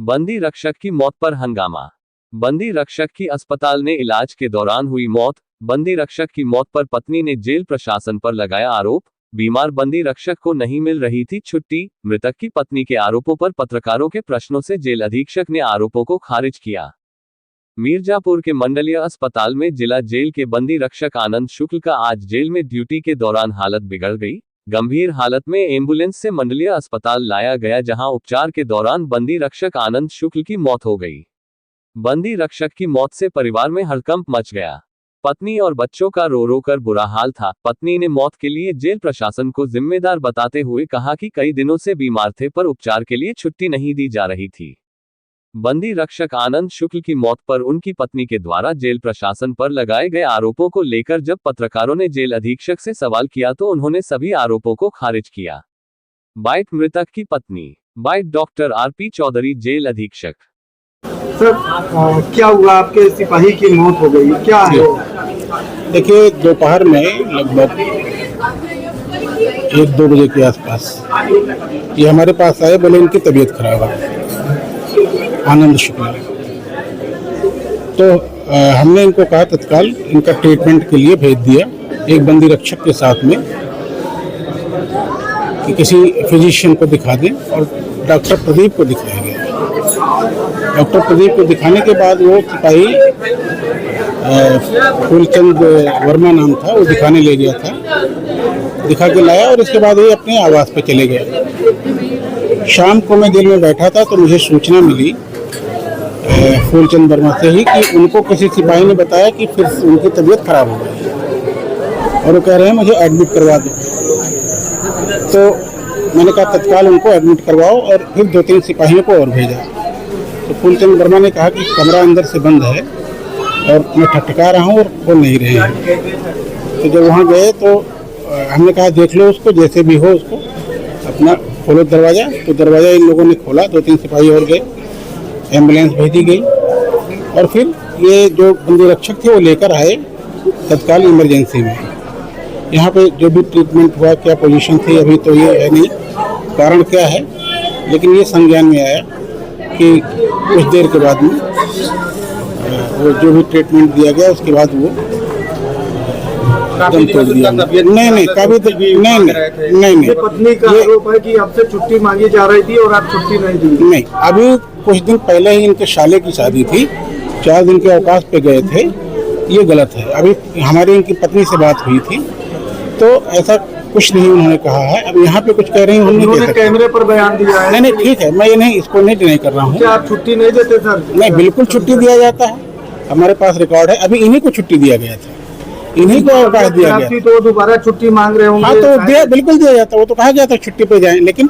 बंदी रक्षक की मौत पर हंगामा। बंदी रक्षक की अस्पताल ने इलाज के दौरान हुई मौत। बंदी रक्षक की मौत पर पत्नी ने जेल प्रशासन पर लगाया आरोप। बीमार बंदी रक्षक को नहीं मिल रही थी छुट्टी। मृतक की पत्नी के आरोपों पर पत्रकारों के प्रश्नों से जेल अधीक्षक ने आरोपों को खारिज किया। मिर्जापुर के मंडलीय अस्पताल में जिला जेल के बंदी रक्षक आनंद शुक्ल का आज जेल में ड्यूटी के दौरान हालत बिगड़ गई। गंभीर हालत में एम्बुलेंस से मंडलीय अस्पताल लाया गया, जहां उपचार के दौरान बंदी रक्षक आनंद शुक्ल की मौत हो गई। बंदी रक्षक की मौत से परिवार में हड़कंप मच गया। पत्नी और बच्चों का रो रो कर बुरा हाल था। पत्नी ने मौत के लिए जेल प्रशासन को जिम्मेदार बताते हुए कहा कि कई दिनों से बीमार थे पर उपचार के लिए छुट्टी नहीं दी जा रही थी। बंदी रक्षक आनंद शुक्ल की मौत पर उनकी पत्नी के द्वारा जेल प्रशासन पर लगाए गए आरोपों को लेकर जब पत्रकारों ने जेल अधीक्षक से सवाल किया तो उन्होंने सभी आरोपों को खारिज किया। बाइट मृतक की पत्नी। Bite doctor RP Chaudhary, jail अधीक्षक। सर, क्या हुआ? आपके सिपाही की मौत हो गई, क्या है? देखिए, दोपहर में लगभग 1-2 बजे के आसपास ये हमारे पास आए, बोले इनकी तबीयत खराब है, आनंद शुक्ल। तो हमने इनको कहा तत्काल इनका ट्रीटमेंट के लिए भेज दिया, एक बंदी रक्षक के साथ में, कि किसी फिजिशियन को दिखा दें, और डॉक्टर प्रदीप को दिखाया गया। डॉक्टर प्रदीप को दिखाने के बाद वो सिपाही फूलचंद वर्मा नाम था, वो दिखाने ले गया था, दिखा के लाया और इसके बाद ये अपने आवास पे चले गए। शाम को मैं जेल में बैठा था तो मुझे सूचना मिली फूलचंद वर्मा से ही कि उनको किसी सिपाही ने बताया कि फिर उनकी तबीयत खराब हो गई और वो कह रहे हैं मुझे एडमिट करवा दो। तो मैंने कहा तत्काल उनको एडमिट करवाओ, और फिर 2-3 सिपाहियों को और भेजा। तो फूलचंद वर्मा ने कहा कि कमरा अंदर से बंद है और मैं ठटका रहा हूँ और खोल नहीं रहे हैं। तो जब वहाँ गए तो हमने कहा देख लो उसको, जैसे भी हो उसको अपना खोलो दरवाज़ा। तो दरवाज़ा इन लोगों ने खोला, 2-3 सिपाही और गए, एम्बुलेंस भेजी गई और फिर ये जो बंदी रक्षक थे वो लेकर आए तत्काल इमरजेंसी में। यहाँ पे जो भी ट्रीटमेंट हुआ, क्या पोजीशन थी अभी तो ये है नहीं, कारण क्या है, लेकिन ये संज्ञान में आया कि कुछ देर के बाद में वो जो भी ट्रीटमेंट दिया गया उसके बाद वो दम तोड़ दिया। नहीं काफी तो नहीं। पत्नी का आरोप है कि आपसे छुट्टी मांगी जा रही थी और आप छुट्टी नहीं दी। नहीं, अभी कुछ दिन पहले ही इनके साले की शादी थी, 4 दिन के अवकाश पे गए थे, ये गलत है। अभी हमारी इनकी पत्नी से बात हुई थी तो ऐसा कुछ नहीं उन्होंने कहा है। अब यहाँ पे कुछ कह रही हैं, उन्होंने कैमरे पर बयान दिया है। नहीं ठीक है, मैं ये नहीं, इसको नहीं डिनाई कर रहा हूँ। क्या आप छुट्टी नहीं देते सर? नहीं, बिल्कुल छुट्टी दिया जाता है, हमारे पास रिकॉर्ड है। अभी इन्हीं को छुट्टी दिया गया था, इन्हीं को अवकाश दिया गया। तो दोबारा छुट्टी मांग रहे होंगे? हाँ, तो बिल्कुल दिया जाता, वो तो कहा गया था छुट्टी पे जाएं, लेकिन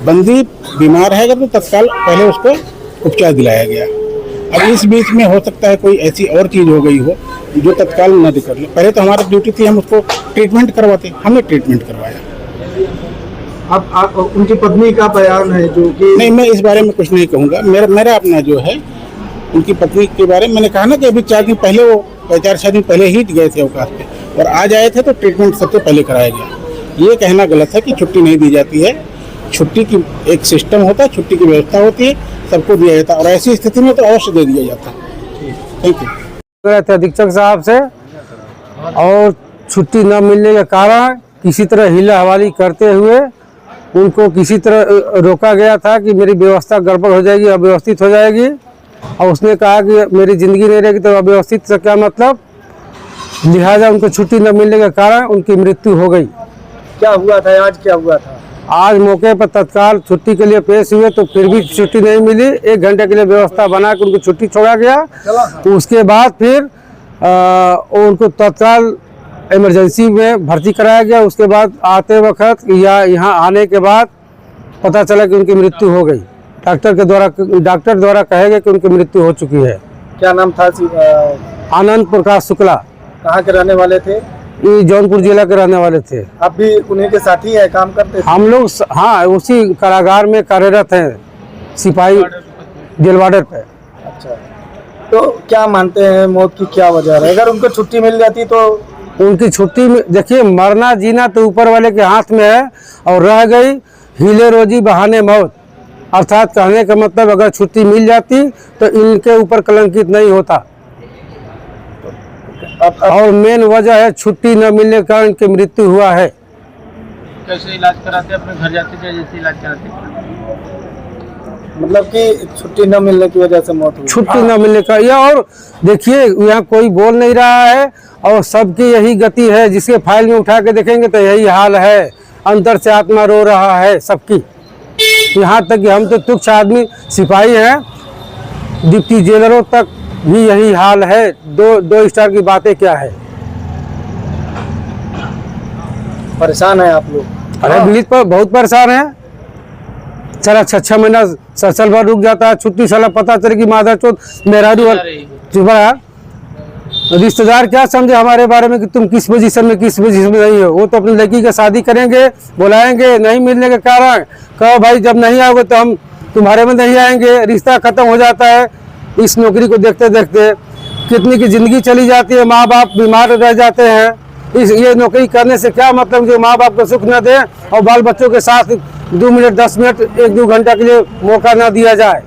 बंदी बीमार है तो तत्काल पहले उसको उपचार दिलाया गया। अब इस बीच में हो सकता है कोई ऐसी और चीज हो गई हो जो तत्काल न कर ले। पहले तो हमारी ड्यूटी थी हम उसको ट्रीटमेंट करवाते, हमने ट्रीटमेंट करवाया। अब आप उनकी पत्नी का बयान है जो कि नहीं, मैं इस बारे में कुछ नहीं कहूँगा। मेरा अपना जो है उनकी पत्नी के बारे में मैंने कहा ना कि अभी 4 दिन पहले वो 4-6 दिन पहले ही गए थे अवकाश पे और आज आए थे तो ट्रीटमेंट सबसे पहले कराया गया। ये कहना गलत है कि छुट्टी नहीं दी जाती है। छुट्टी की एक सिस्टम होता है, छुट्टी की व्यवस्था होती है, सबको दिया जाता है और ऐसी स्थिति में तो अवश्य दे दिया जाता है। Thank you. गए थे अधीक्षक साहब से और छुट्टी न मिलने के कारण किसी तरह हिला हवाली करते हुए उनको किसी तरह रोका गया था कि मेरी व्यवस्था गड़बड़ हो जाएगी, अव्यवस्थित हो जाएगी। और उसने कहा कि मेरी ज़िंदगी नहीं रहेगी तो अव्यवस्थित से क्या मतलब, लिहाजा उनको छुट्टी न मिलने के कारण उनकी मृत्यु हो गई। क्या हुआ था आज? क्या हुआ था आज? मौके पर तत्काल छुट्टी के लिए पेश हुए तो फिर भी छुट्टी नहीं मिली। 1 घंटे के लिए व्यवस्था बना के उनको छुट्टी छोड़ा गया। तो उसके बाद फिर उनको तत्काल इमरजेंसी में भर्ती कराया गया। उसके बाद आते वक्त या यहाँ आने के बाद पता चला कि उनकी मृत्यु हो गई। डॉक्टर द्वारा कहा गया कि उनकी मृत्यु हो चुकी है। क्या नाम था? आनंद प्रकाश शुक्ला। कहाँ के रहने वाले थे? ये जौनपुर जिला के रहने वाले थे। आप भी उन्हीं के साथ ही है, काम करते थे? हम लोग हाँ उसी कारागार में कार्यरत हैं, सिपाही जेल वार्डर पे। अच्छा, तो क्या मानते हैं मौत की क्या वजह है? अगर उनको छुट्टी मिल जाती तो? उनकी छुट्टी में देखिए, मरना जीना तो ऊपर वाले के हाथ में है और रह गई हीले रोजी बहाने मौत। अर्थात कहने का मतलब अगर छुट्टी मिल जाती तो इनके ऊपर कलंकित नहीं होता। और मेन वजह है छुट्टी न मिलने के कारण इनकी मृत्यु हुआ है। कैसे इलाज कराते, अपने घर जाते थे जैसे इलाज कराते? मतलब कि छुट्टी न मिलने की वजह से मौत हुई। छुट्टी न मिलने का यह, और देखिए यहाँ कोई बोल नहीं रहा है और सबकी यही गति है। जिसके फाइल में उठा के देखेंगे तो यही हाल है, अंदर से आत्मा रो रहा है सबकी। यहाँ तक कि हम तो तुच्छ आदमी सिपाही हैं, डिप्टी जेलरों तक भी यही हाल है। दो स्टार की बातें क्या है। परेशान है आप लोग? अरे दिल्ली पर बहुत परेशान है। चला 6 महीना साल भर रुक जाता है छुट्टी, साला पता चले कि माधर चौथ मेरा रिश्तेदार क्या समझे हमारे बारे में कि तुम किस पोजीशन में नहीं हो। वो तो अपनी लड़की की शादी करेंगे, बुलाएंगे, नहीं मिलने के कारण कहो भाई जब नहीं आओगे तो हम तुम्हारे में नहीं आएंगे, रिश्ता खत्म हो जाता है। इस नौकरी को देखते देखते कितनी की जिंदगी चली जाती है, माँ बाप बीमार रह जाते हैं। ये नौकरी करने से क्या मतलब जो माँ बाप को सुख न दे और बाल बच्चों के साथ 2 मिनट 10 मिनट 1-2 घंटा के लिए मौका न दिया जाए।